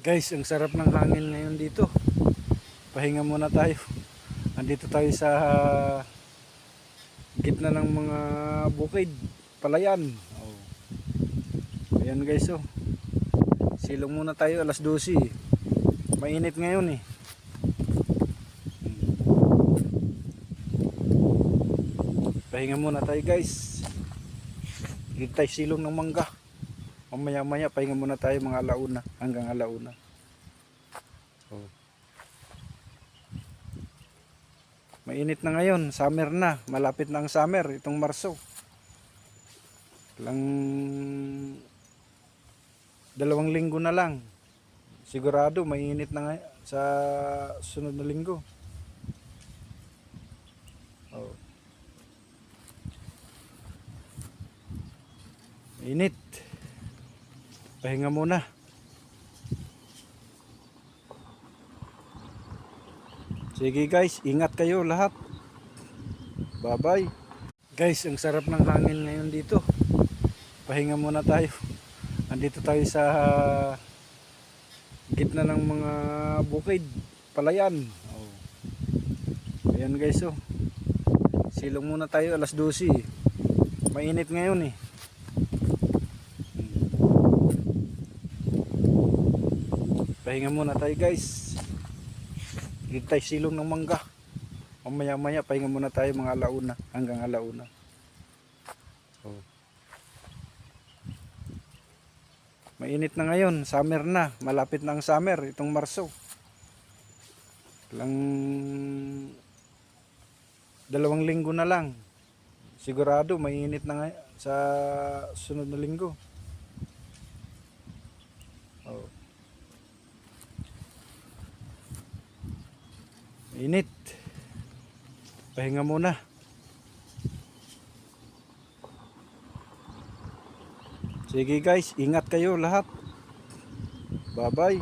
Guys, ang sarap ng hangin ngayon dito. Pahinga muna tayo. Andito tayo sa gitna ng mga bukid, palayan. Oh. Ayan guys, oh. Silong muna tayo, alas 12. Mainit ngayon eh. Pahinga muna tayo guys. Dito tayo silong ng mangga. Mamaya-maya pahinga muna tayo mga alauna hanggang alauna. Oh. Mainit na ngayon, summer na, malapit na ang summer, itong Marso. Lang 2 linggo na lang. Sigurado mainit na sa sunod na linggo. Oh. Init. Pahinga muna. Sige guys, ingat kayo lahat. Bye bye. Guys, ang sarap ng hangin ngayon dito. Pahinga muna tayo. Andito tayo sa gitna ng mga bukid, palayan. Oh. Ayan guys, oh. Silong muna tayo, alas 12. Mainit ngayon eh. Pahinga muna tayo guys. Dito tayo silong ng mangga. Mamaya-maya pahinga muna tayo mga alauna hanggang alauna. Oh. Mainit na ngayon, summer na, malapit na ang summer, itong Marso. Lang 2 linggo na lang. Sigurado mainit na sa sunod na linggo. Oh. Init. Pahinga muna. Sige guys, ingat kayo lahat. Bye bye.